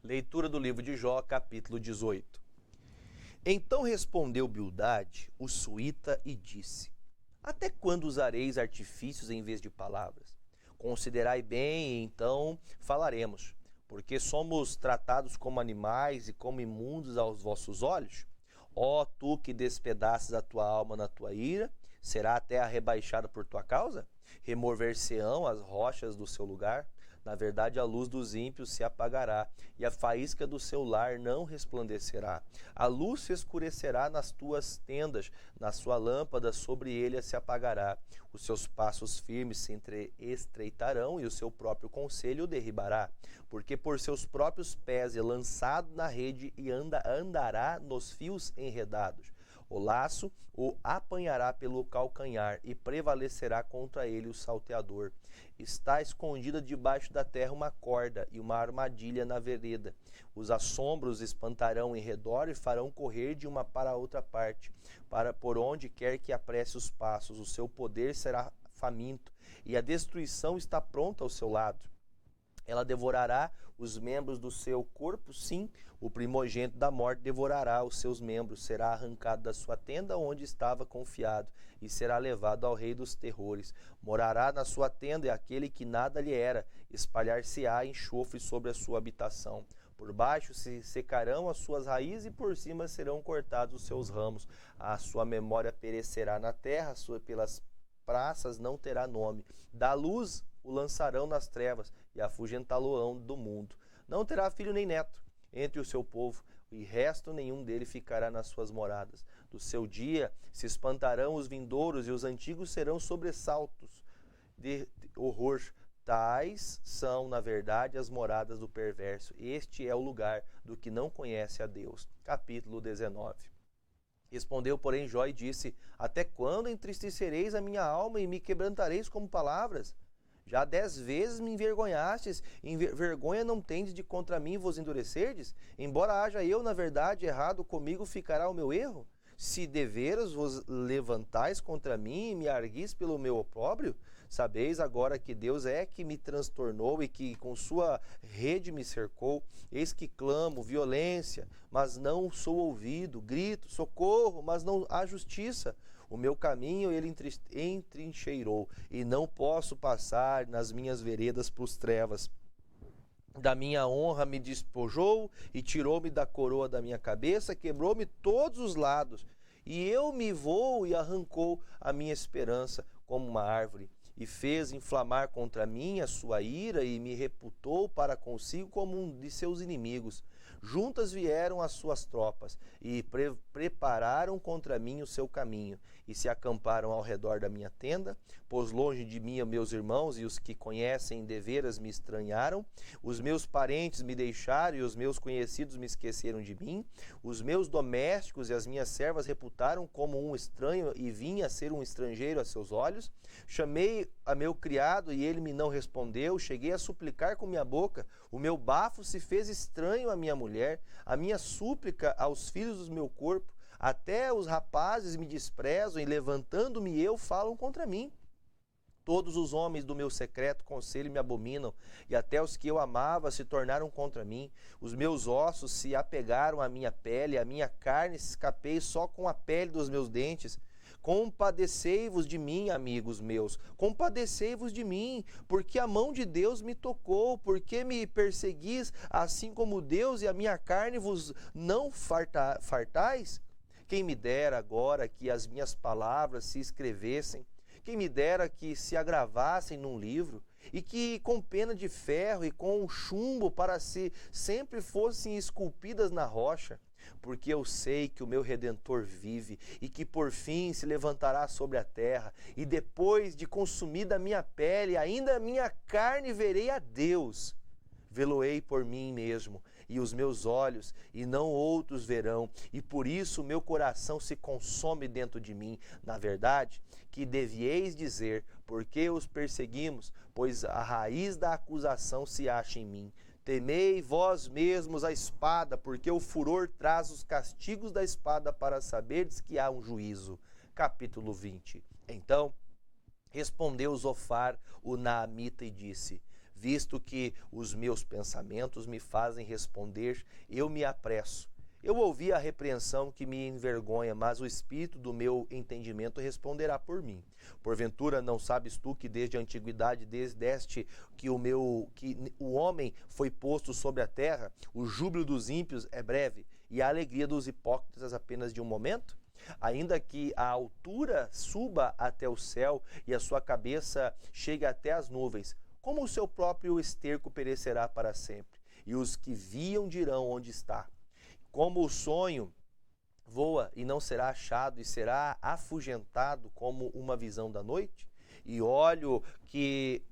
Leitura do livro de Jó, capítulo 18. Então respondeu Bildade, o suíta, e disse: Até quando usareis artifícios em vez de palavras? Considerai bem, e então falaremos. Porque somos tratados como animais e como imundos aos vossos olhos? Ó tu que despedaças a tua alma na tua ira, será a terra rebaixada por tua causa? Remover-se-ão as rochas do seu lugar? Na verdade, a luz dos ímpios se apagará, e a faísca do seu lar não resplandecerá. A luz se escurecerá nas tuas tendas, na sua lâmpada sobre ele se apagará. Os seus passos firmes se estreitarão, e o seu próprio conselho o derribará. Porque por seus próprios pés é lançado na rede e andará nos fios enredados. O laço o apanhará pelo calcanhar e prevalecerá contra ele o salteador. Está escondida debaixo da terra uma corda e uma armadilha na vereda. Os assombros espantarão em redor e farão correr de uma para outra parte, para por onde quer que apresse os passos. O seu poder será faminto e a destruição está pronta ao seu lado. Ela devorará os membros do seu corpo, sim, o primogênito da morte devorará os seus membros, será arrancado da sua tenda onde estava confiado, e será levado ao rei dos terrores. Morará na sua tenda aquele que nada lhe era, espalhar-se-á enxofre sobre a sua habitação. Por baixo se secarão as suas raízes e por cima serão cortados os seus ramos. A sua memória perecerá na terra, pelas praças não terá nome. Da luz o lançarão nas trevas e afugentá-lo-ão do mundo. Não terá filho nem neto entre o seu povo, e resto nenhum dele ficará nas suas moradas. Do seu dia se espantarão os vindouros, e os antigos serão sobressaltos de horror. Tais são, na verdade, as moradas do perverso. Este é o lugar do que não conhece a Deus. Capítulo 19. Respondeu, porém, Jó e disse: Até quando entristecereis a minha alma e me quebrantareis como palavras? Já 10 vezes me envergonhastes, vergonha não tendes de contra mim vos endurecerdes? Embora haja eu, na verdade, errado, comigo ficará o meu erro? Se deveras vos levantais contra mim e me arguis pelo meu opróbrio, sabeis agora que Deus é que me transtornou e que com sua rede me cercou. Eis que clamo, violência, mas não sou ouvido, grito, socorro, mas não há justiça. O meu caminho ele entrincheirou, e não posso passar nas minhas veredas para os trevas. Da minha honra me despojou e tirou-me da coroa da minha cabeça, quebrou-me todos os lados. E eu me vou e arrancou a minha esperança como uma árvore. E fez inflamar contra mim a sua ira e me reputou para consigo como um de seus inimigos. Juntas vieram as suas tropas e prepararam contra mim o seu caminho e se acamparam ao redor da minha tenda, pôs longe de mim meus irmãos e os que conhecem deveras me estranharam. Os meus parentes me deixaram e os meus conhecidos me esqueceram de mim. Os meus domésticos e as minhas servas reputaram como um estranho e vim a ser um estrangeiro a seus olhos. Chamei a meu criado e ele me não respondeu. Cheguei a suplicar com minha boca. O meu bafo se fez estranho à minha mulher, a minha súplica aos filhos do meu corpo. Até os rapazes me desprezam e levantando-me eu falam contra mim. Todos os homens do meu secreto conselho me abominam, e até os que eu amava se tornaram contra mim. Os meus ossos se apegaram à minha pele, a minha carne se escapei só com a pele dos meus dentes. Compadecei-vos de mim, amigos meus, compadecei-vos de mim, porque a mão de Deus me tocou, porque me perseguis, assim como Deus e a minha carne vos não fartais? Quem me dera agora que as minhas palavras se escrevessem, quem me dera que se agravassem num livro, e que com pena de ferro e com chumbo para si sempre fossem esculpidas na rocha, porque eu sei que o meu Redentor vive e que por fim se levantará sobre a terra, e depois de consumida a minha pele, ainda a minha carne verei a Deus. Veloei por mim mesmo, e os meus olhos, e não outros verão, e por isso o meu coração se consome dentro de mim. Na verdade, que devieis dizer, porque os perseguimos, pois a raiz da acusação se acha em mim. Temei vós mesmos a espada, porque o furor traz os castigos da espada para saberdes que há um juízo. Capítulo 20. Então respondeu Zofar, o naamita, e disse: Visto que os meus pensamentos me fazem responder, eu me apresso. Eu ouvi a repreensão que me envergonha, mas o espírito do meu entendimento responderá por mim. Porventura não sabes tu que desde a antiguidade, desde que o homem foi posto sobre a terra, o júbilo dos ímpios é breve e a alegria dos hipócritas apenas de um momento? Ainda que a altura suba até o céu e a sua cabeça chegue até as nuvens, como o seu próprio esterco perecerá para sempre, e os que viam dirão onde está. Como o sonho voa e não será achado e será afugentado como uma visão da noite, e olho que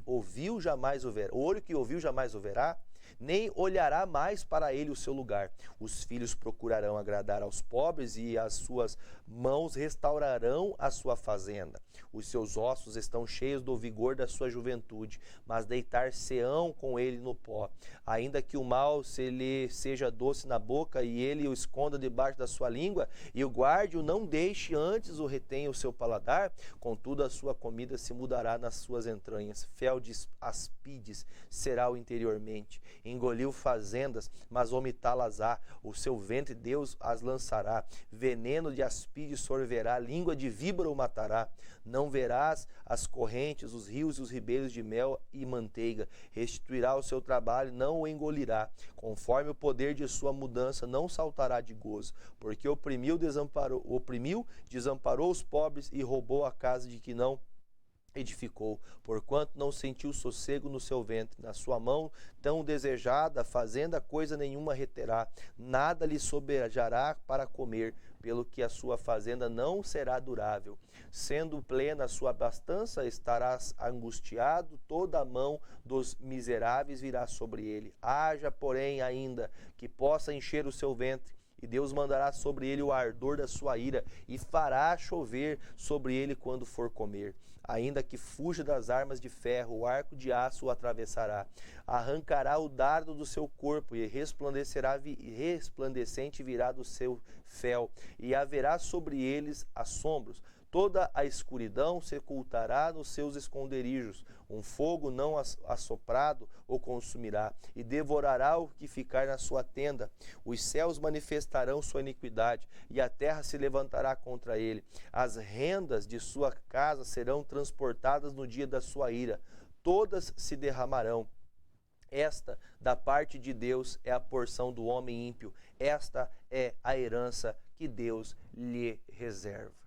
ouviu jamais o verá, nem olhará mais para ele o seu lugar. Os filhos procurarão agradar aos pobres e as suas mãos restaurarão a sua fazenda. Os seus ossos estão cheios do vigor da sua juventude, mas deitar-se-ão com ele no pó. Ainda que o mal se lhe seja doce na boca e ele o esconda debaixo da sua língua, e o guarde, o não deixe, antes o retenha o seu paladar, contudo a sua comida se mudará nas suas entranhas. Fel de aspides será o interiormente. Engoliu fazendas, mas vomitá-las-á. O seu ventre Deus as lançará. Veneno de aspide sorverá, língua de víbora o matará. Não verás as correntes, os rios e os ribeiros de mel e manteiga. Restituirá o seu trabalho, não o engolirá. Conforme o poder de sua mudança, não saltará de gozo. Porque oprimiu, desamparou os pobres e roubou a casa de que não edificou, porquanto não sentiu sossego no seu ventre. Na sua mão tão desejada, fazenda coisa nenhuma reterá, nada lhe sobejará para comer, pelo que a sua fazenda não será durável. Sendo plena a sua abastança, estarás angustiado, toda a mão dos miseráveis virá sobre ele. Haja, porém, ainda que possa encher o seu ventre, e Deus mandará sobre ele o ardor da sua ira, e fará chover sobre ele quando for comer. Ainda que fuja das armas de ferro, o arco de aço o atravessará. Arrancará o dardo do seu corpo, e resplandecente virá do seu fel, e haverá sobre eles assombros. Toda a escuridão se ocultará nos seus esconderijos. Um fogo não assoprado o consumirá, e devorará o que ficar na sua tenda. Os céus manifestarão sua iniquidade, e a terra se levantará contra ele. As rendas de sua casa serão transportadas no dia da sua ira. Todas se derramarão. Esta, da parte de Deus, é a porção do homem ímpio. Esta é a herança que Deus lhe reserva.